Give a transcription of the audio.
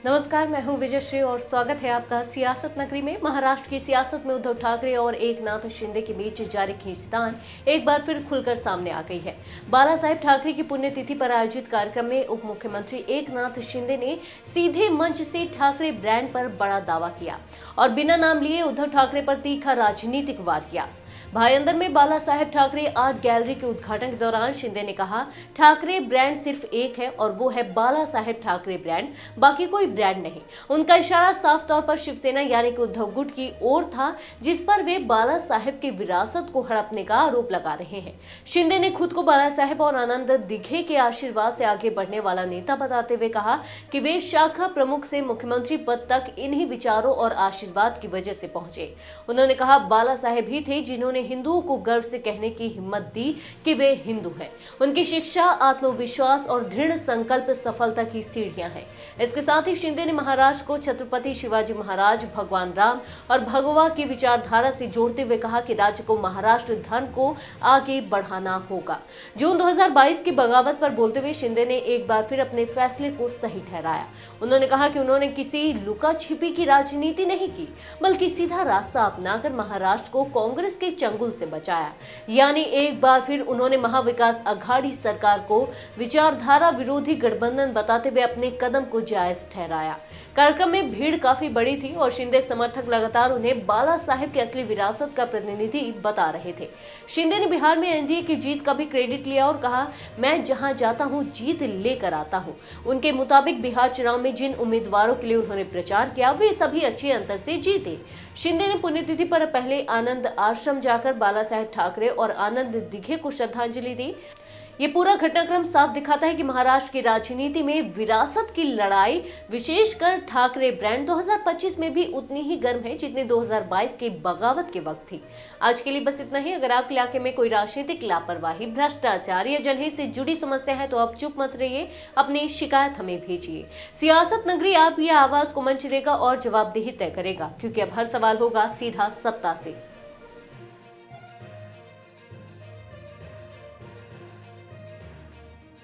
नमस्कार, मैं हूं विजयश्री और स्वागत है आपका सियासत नगरी में। महाराष्ट्र की सियासत में उद्धव ठाकरे और एकनाथ शिंदे के बीच जारी खींचतान एक बार फिर खुलकर सामने आ गई है। बाला साहेब ठाकरे की पुण्यतिथि पर आयोजित कार्यक्रम में उप मुख्यमंत्री एकनाथ शिंदे ने सीधे मंच से ठाकरे ब्रांड पर बड़ा दावा किया और बिना नाम लिए उद्धव ठाकरे पर तीखा राजनीतिक वार किया। भाईंदर में बाला साहेब ठाकरे आर्ट गैलरी के उद्घाटन के दौरान शिंदे ने कहा, ठाकरे ब्रांड सिर्फ एक है और वो है बाला साहेब ठाकरे ब्रांड, बाकी कोई ब्रांड नहीं। उनका इशारा साफ तौर पर शिवसेना यानी कि उद्धव गुट की ओर था, जिस पर वे बाला साहेब की विरासत को हड़पने का आरोप लगा रहे हैं। शिंदे ने खुद को बाला साहेब और आनंद दिघे के आशीर्वाद से आगे बढ़ने वाला नेता बताते हुए कहा कि वे शाखा प्रमुख से मुख्यमंत्री पद तक इन्हीं विचारों और आशीर्वाद की वजह से पहुंचे। उन्होंने कहा, बाला साहेब ही थे जिन्होंने हिंदुओं को गर्व से कहने की हिम्मत दी कि वे हिंदू हैं। उनकी शिक्षा, आत्मविश्वास और दृढ़ संकल्प सफलता की सीढ़ियां हैं। इसके साथ ही शिंदे ने महाराष्ट्र को छत्रपति शिवाजी महाराज, भगवान राम और भगवा की विचारधारा से जोड़ते हुए कहा कि राज्य को महाराष्ट्र धर्म को आगे बढ़ाना होगा। जून 2022 की बगावत पर बोलते हुए शिंदे ने एक बार फिर अपने फैसले को सही ठहराया। उन्होंने कहा कि उन्होंने किसी लुका छिपी की राजनीति नहीं की, बल्कि सीधा रास्ता अपनाकर महाराष्ट्र को कांग्रेस के चंगुल से बचाया। यानी एक बार फिर उन्होंने महाविकास अघाड़ी सरकार को विचारधारा विरोधी गठबंधन बताते हुए अपने कदम को जायज ठहराया। कार्यक्रम में भीड़ काफी बड़ी थी और शिंदे समर्थक लगातार उन्हें बाला साहेब की असली विरासत का प्रतिनिधि बता रहे थे। शिंदे ने बिहार में एनडीए की जीत का भी क्रेडिट लिया और कहा, मैं जहां जाता हूं जीत लेकर आता हूं। उनके मुताबिक बिहार चुनाव में जिन उम्मीदवारों के लिए उन्होंने प्रचार किया वे सभी अच्छे अंतर से जीते। शिंदे ने पुण्यतिथि पर पहले आनंद आश्रम जाकर बाला साहेब ठाकरे और आनंद दिघे को श्रद्धांजलि दी। ये पूरा घटनाक्रम साफ दिखाता है कि महाराष्ट्र की राजनीति में विरासत की लड़ाई, विशेषकर ठाकरे ब्रांड 2025 में भी उतनी ही गर्म है जितनी 2022 के बगावत के वक्त थी। आज के लिए बस इतना ही। अगर आपके इलाके में कोई राजनीतिक लापरवाही, भ्रष्टाचार या जनहित से जुड़ी समस्या है तो आप चुप मत रहिए, अपनी शिकायत हमें भेजिए। सियासत नगरी आपकी आवाज को मंच देगा और जवाबदेही तय करेगा, क्योंकि अब हर सवाल होगा सीधा सत्ता से।